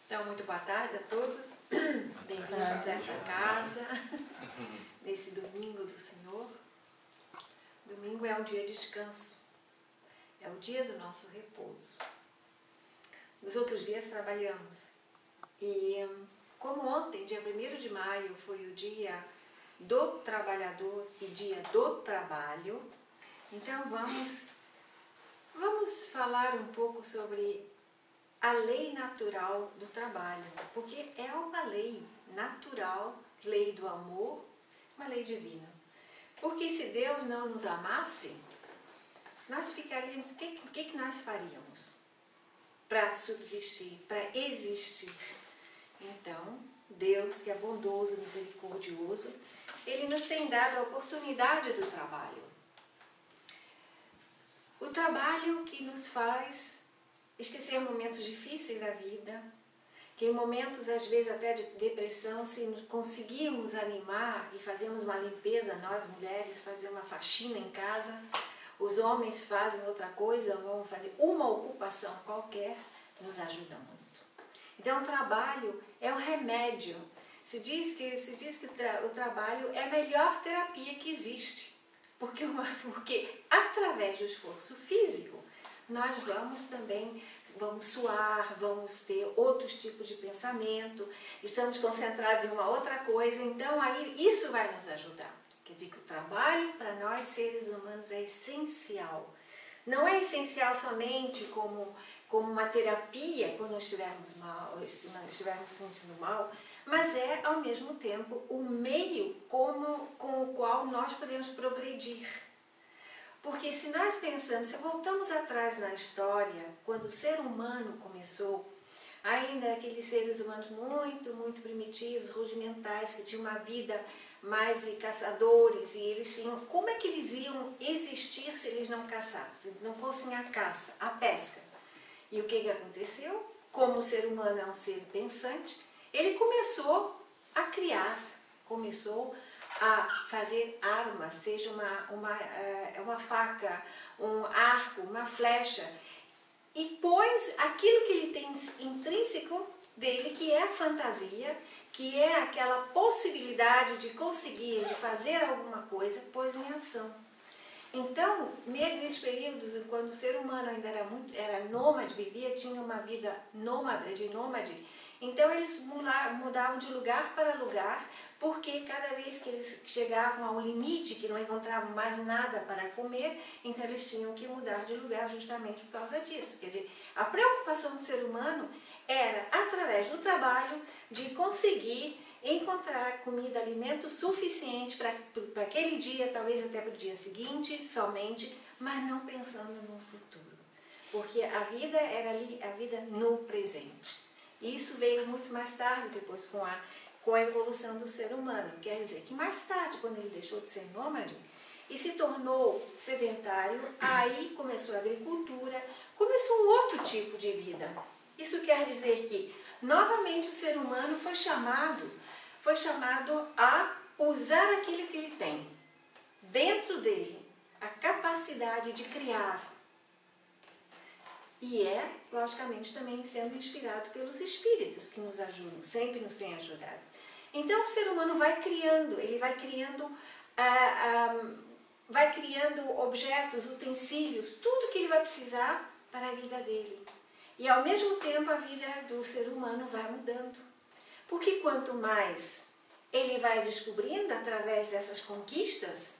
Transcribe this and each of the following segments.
Então, muito boa tarde a todos. Bem-vindos a essa casa, nesse domingo do Senhor. Domingo é um dia de descanso, é o dia do nosso repouso. Nos outros dias trabalhamos. E como ontem, dia 1º de maio, foi o dia do trabalhador e dia do trabalho, então vamos falar um pouco sobre a lei natural do trabalho, porque é uma lei natural, lei do amor, uma lei divina. Porque se Deus não nos amasse, nós ficaríamos, o que nós faríamos para subsistir, para existir? Então, Deus, que é bondoso, misericordioso, Ele nos tem dado a oportunidade do trabalho. O trabalho que nos faz esquecer momentos difíceis da vida, que em momentos, às vezes, até de depressão, se nos conseguirmos animar e fazermos uma limpeza, nós mulheres, fazer uma faxina em casa, os homens fazem outra coisa, vão fazer uma ocupação qualquer, nos ajuda muito. Então, o trabalho é um remédio. Se diz que o trabalho é a melhor terapia que existe, porque através do esforço físico, nós vamos suar, vamos ter outros tipos de pensamento, estamos concentrados em uma outra coisa, então aí isso vai nos ajudar. Quer dizer que o trabalho para nós seres humanos é essencial. Não é essencial somente como uma terapia quando estivermos mal, estivermos sentindo mal, mas é ao mesmo tempo o meio com o qual nós podemos progredir. Porque se nós pensamos, se voltamos atrás na história, quando o ser humano começou, ainda aqueles seres humanos muito, muito primitivos, rudimentais, que tinham uma vida mais de caçadores, e eles tinham, como é que eles iam existir se eles não caçassem, se não fossem a caça, a pesca? E o que aconteceu? Como o ser humano é um ser pensante, ele começou a criar, começou a fazer armas, seja uma faca, um arco, uma flecha, e pôs aquilo que ele tem intrínseco dele, que é a fantasia, que é aquela possibilidade de conseguir, de fazer alguma coisa, pôs em ação. Então, mesmo nesses períodos, quando o ser humano ainda era nômade, tinha uma vida nômade, então eles mudavam de lugar para lugar, porque cada vez que eles chegavam a um limite, que não encontravam mais nada para comer, então eles tinham que mudar de lugar justamente por causa disso. Quer dizer, a preocupação do ser humano era, através do trabalho, de conseguir encontrar comida, alimento suficiente para aquele dia, talvez até para o dia seguinte, somente, mas não pensando no futuro. Porque a vida era ali, a vida no presente. Isso veio muito mais tarde, depois com a evolução do ser humano. Quer dizer que mais tarde, quando ele deixou de ser nômade e se tornou sedentário, aí começou a agricultura, começou um outro tipo de vida. Isso quer dizer que, novamente, o ser humano foi chamado a usar aquilo que ele tem dentro dele, a capacidade de criar. E logicamente, também sendo inspirado pelos espíritos que nos ajudam, sempre nos têm ajudado. Então, o ser humano vai criando, ele vai criando objetos, utensílios, tudo que ele vai precisar para a vida dele. E, ao mesmo tempo, a vida do ser humano vai mudando. Porque quanto mais ele vai descobrindo através dessas conquistas,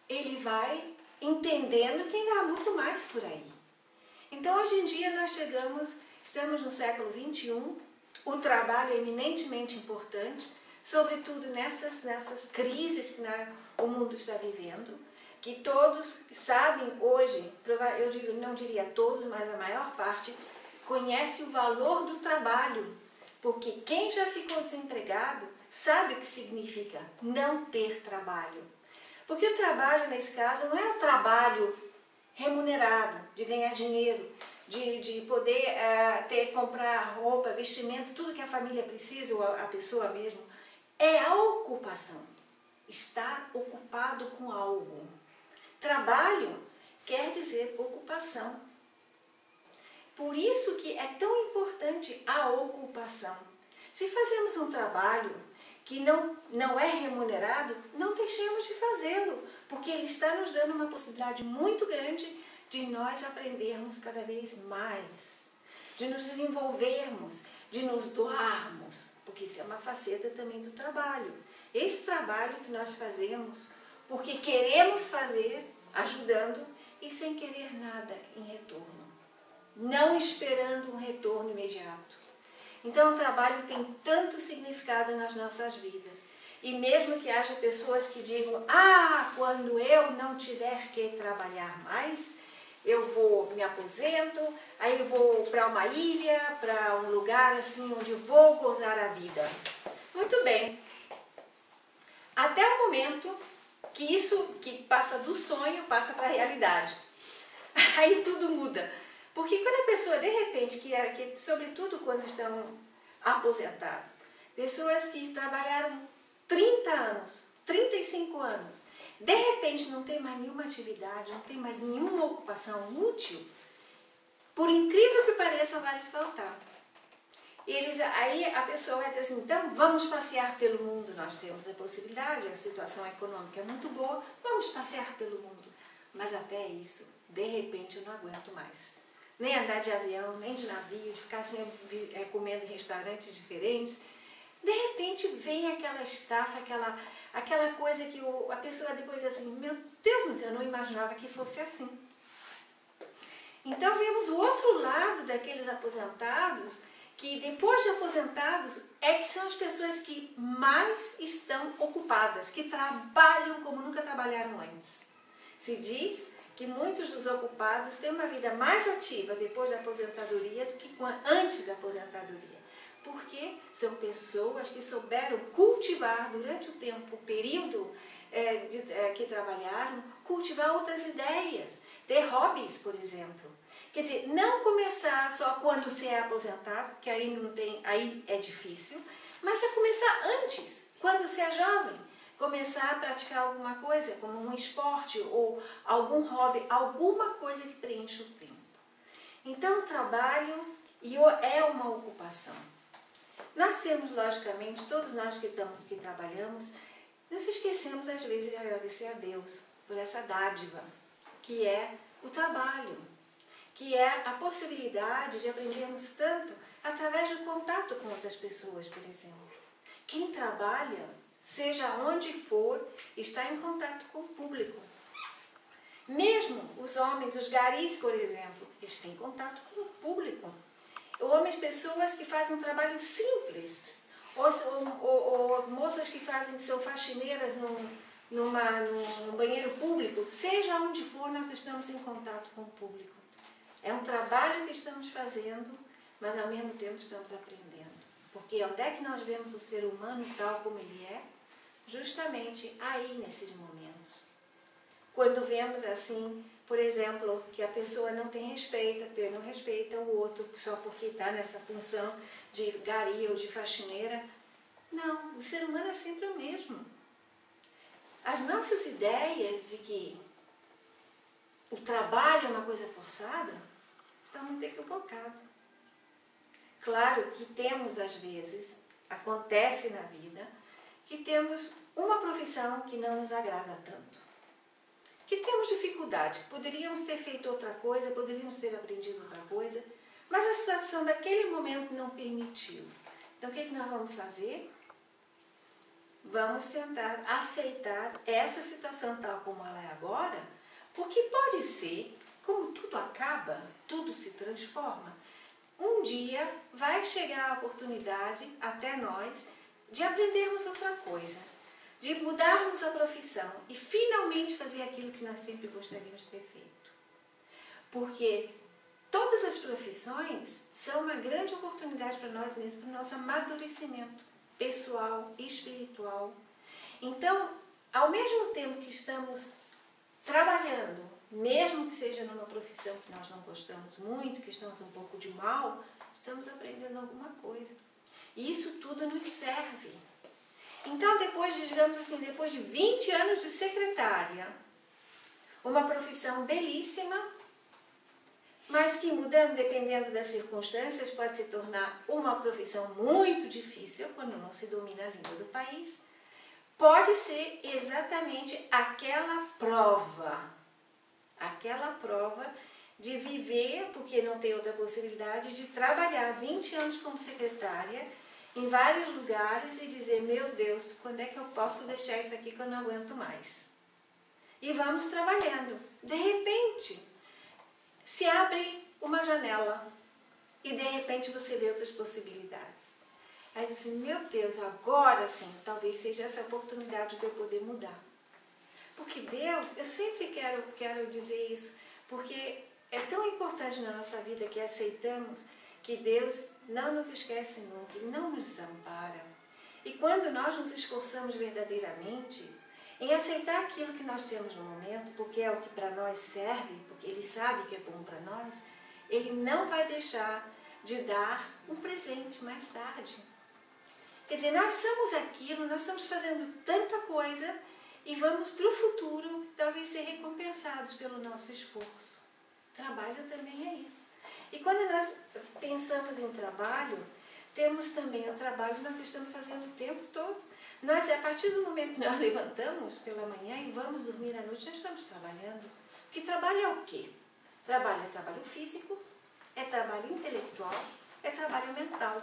ele vai entendendo que ainda há muito mais por aí. Então, hoje em dia, estamos no século XXI, o trabalho é eminentemente importante, sobretudo nessas crises que o mundo está vivendo, que todos sabem hoje, não diria todos, mas a maior parte, conhece o valor do trabalho, porque quem já ficou desempregado sabe o que significa não ter trabalho. Porque o trabalho, nesse caso, não é o trabalho remunerado, de ganhar dinheiro, de poder comprar roupa, vestimento, tudo que a família precisa, ou a pessoa mesmo. É a ocupação. Estar ocupado com algo. Trabalho quer dizer ocupação. Por isso que é tão importante a ocupação. Se fazemos um trabalho que não é remunerado, não deixemos de fazê-lo, porque ele está nos dando uma possibilidade muito grande de nós aprendermos cada vez mais, de nos desenvolvermos, de nos doarmos, porque isso é uma faceta também do trabalho. Esse trabalho que nós fazemos porque queremos fazer, ajudando e sem querer nada em retorno, não esperando um retorno imediato. Então o trabalho tem tanto significado nas nossas vidas. E mesmo que haja pessoas que digam, quando eu não tiver que trabalhar mais, eu vou, me aposento, aí eu vou para uma ilha, para um lugar assim onde eu vou gozar a vida. Muito bem. Até o momento que isso que passa do sonho, passa para a realidade. Aí tudo muda. Porque quando a pessoa, de repente, que sobretudo quando estão aposentados, pessoas que trabalharam 30 anos, 35 anos, de repente não tem mais nenhuma atividade, não tem mais nenhuma ocupação útil, por incrível que pareça, vai faltar. Aí a pessoa vai dizer assim, então vamos passear pelo mundo, nós temos a possibilidade, a situação econômica é muito boa, vamos passear pelo mundo. Mas até isso, de repente eu não aguento mais. Nem andar de avião, nem de navio, de ficar sempre comendo em restaurantes diferentes. De repente vem aquela estafa, aquela coisa que a pessoa depois diz assim, meu Deus, eu não imaginava que fosse assim. Então vemos o outro lado daqueles aposentados, que depois de aposentados é que são as pessoas que mais estão ocupadas, que trabalham como nunca trabalharam antes. Se diz que muitos dos ocupados têm uma vida mais ativa depois da aposentadoria do que antes da aposentadoria. Porque são pessoas que souberam cultivar durante o período que trabalharam, cultivar outras ideias, ter hobbies, por exemplo. Quer dizer, não começar só quando você é aposentado, que aí é difícil, mas já começar antes, quando você é jovem. Começar a praticar alguma coisa, como um esporte ou algum hobby, alguma coisa que preencha o tempo. Então, o trabalho é uma ocupação. Nós temos, logicamente, todos nós que trabalhamos, nos esquecemos às vezes de agradecer a Deus por essa dádiva, que é o trabalho, que é a possibilidade de aprendermos tanto através do contato com outras pessoas, por exemplo. Quem trabalha, seja onde for, está em contato com o público. Mesmo os homens, os garis, por exemplo, eles têm contato com o público. Homens, pessoas que fazem um trabalho simples, ou moças que são faxineiras num banheiro público, seja onde for, nós estamos em contato com o público. É um trabalho que estamos fazendo, mas ao mesmo tempo estamos aprendendo. Porque onde é que nós vemos o ser humano tal como ele é? Justamente aí, nesses momentos. Quando vemos assim, por exemplo, que a pessoa não respeita o outro só porque está nessa função de gari ou de faxineira. Não, o ser humano é sempre o mesmo. As nossas ideias de que o trabalho é uma coisa forçada estão muito equivocadas. Claro que temos, às vezes, acontece na vida, que temos uma profissão que não nos agrada tanto. Que temos dificuldade, que poderíamos ter feito outra coisa, poderíamos ter aprendido outra coisa, mas a situação daquele momento não permitiu. Então, o que nós vamos fazer? Vamos tentar aceitar essa situação tal como ela é agora, porque pode ser, como tudo acaba, tudo se transforma, um dia vai chegar a oportunidade até nós de aprendermos outra coisa, de mudarmos a profissão e finalmente fazer aquilo que nós sempre gostaríamos de ter feito. Porque todas as profissões são uma grande oportunidade para nós mesmos, para o nosso amadurecimento pessoal e espiritual. Então, ao mesmo tempo que estamos trabalhando, mesmo que seja numa profissão que nós não gostamos muito, que estamos um pouco de mal, estamos aprendendo alguma coisa. E isso tudo nos serve. Então, depois de 20 anos de secretária, uma profissão belíssima, mas que mudando, dependendo das circunstâncias, pode se tornar uma profissão muito difícil quando não se domina a língua do país, pode ser exatamente aquela prova de viver, porque não tem outra possibilidade, de trabalhar 20 anos como secretária em vários lugares e dizer, meu Deus, quando é que eu posso deixar isso aqui que eu não aguento mais? E vamos trabalhando. De repente, se abre uma janela e de repente você vê outras possibilidades. Aí diz assim, meu Deus, agora sim, talvez seja essa oportunidade de eu poder mudar. Porque Deus, eu sempre quero dizer isso, porque é tão importante na nossa vida que aceitamos que Deus não nos esquece nunca, Ele não nos desampara. E quando nós nos esforçamos verdadeiramente em aceitar aquilo que nós temos no momento, porque é o que para nós serve, porque Ele sabe que é bom para nós, Ele não vai deixar de dar um presente mais tarde. Quer dizer, nós somos aquilo, nós estamos fazendo tanta coisa e vamos para o futuro talvez ser recompensados pelo nosso esforço. Trabalho também é isso. E quando nós pensamos em trabalho, temos também o trabalho que nós estamos fazendo o tempo todo. Nós, a partir do momento que nós levantamos pela manhã e vamos dormir à noite, nós estamos trabalhando. Porque trabalho é o quê? Trabalho é trabalho físico, é trabalho intelectual, é trabalho mental.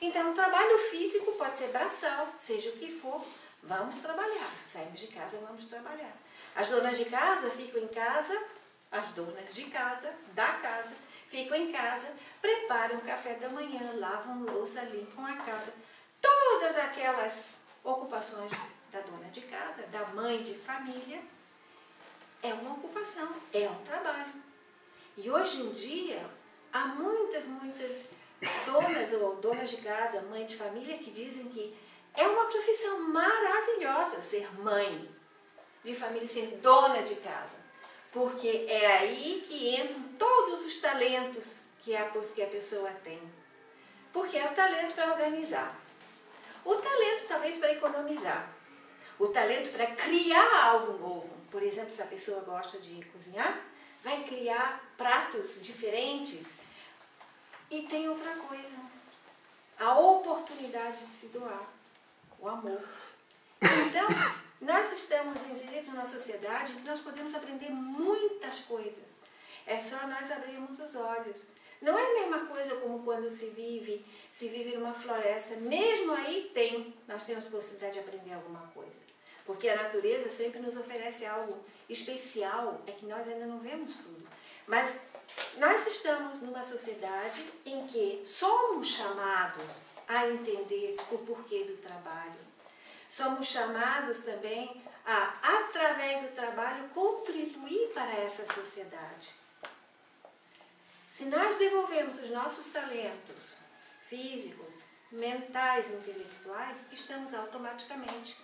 Então, o trabalho físico pode ser braçal, seja o que for, vamos trabalhar. Saímos de casa, vamos trabalhar. As donas de casa ficam em casa, as donas de casa, da casa, ficam em casa, preparam o café da manhã, lavam louça, limpam a casa. Todas aquelas ocupações da dona de casa, da mãe de família, é uma ocupação, é um trabalho. E hoje em dia, há muitas donas ou donas de casa, mãe de família, que dizem que é uma profissão maravilhosa ser mãe de família, ser dona de casa. Porque é aí que entram todos os talentos que a pessoa tem. Porque é o talento para organizar. O talento talvez para economizar. O talento para criar algo novo. Por exemplo, se a pessoa gosta de cozinhar, vai criar pratos diferentes. E tem outra coisa. A oportunidade de se doar. O amor. Então, nós estamos inseridos numa sociedade que nós podemos aprender muitas coisas. É só nós abrirmos os olhos. Não é a mesma coisa como quando se vive numa floresta. Mesmo aí nós temos possibilidade de aprender alguma coisa. Porque a natureza sempre nos oferece algo especial, é que nós ainda não vemos tudo. Mas nós estamos numa sociedade em que somos chamados a entender o porquê do trabalho. Somos chamados também a, através do trabalho, contribuir para essa sociedade. Se nós devolvemos os nossos talentos físicos, mentais, intelectuais, estamos automaticamente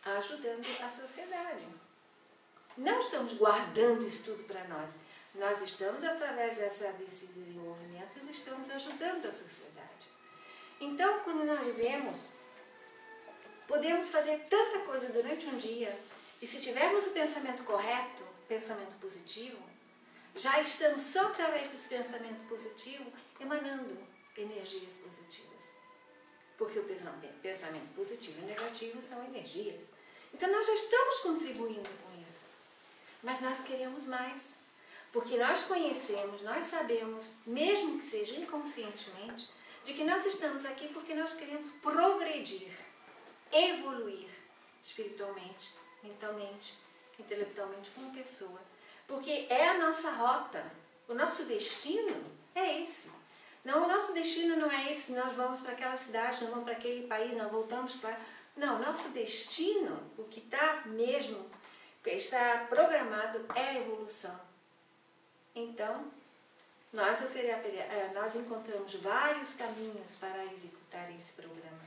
ajudando a sociedade. Não estamos guardando isso tudo para nós. Nós estamos, através desse desenvolvimento, estamos ajudando a sociedade. Então, quando nós vemos, podemos fazer tanta coisa durante um dia, e se tivermos o pensamento correto, pensamento positivo, já estamos só através desse pensamento positivo emanando energias positivas. Porque o pensamento positivo e negativo são energias. Então nós já estamos contribuindo com isso. Mas nós queremos mais. Porque nós conhecemos, nós sabemos, mesmo que seja inconscientemente, de que nós estamos aqui porque nós queremos progredir, evoluir espiritualmente, mentalmente, intelectualmente como pessoa. Porque é a nossa rota, o nosso destino é esse. Não, o nosso destino não é esse, que nós vamos para aquela cidade, nós vamos para aquele país, nós voltamos para... Não, nosso destino, o que está mesmo, que está programado é a evolução. Então, nós encontramos vários caminhos para executar esse programa.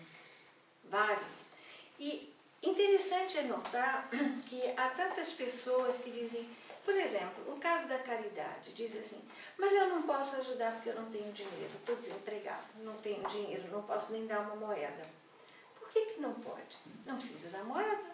Vários. E interessante é notar que há tantas pessoas que dizem, por exemplo, o caso da caridade, diz assim, mas eu não posso ajudar porque eu não tenho dinheiro, estou desempregado, não tenho dinheiro, não posso nem dar uma moeda. Por que não pode? Não precisa dar moeda.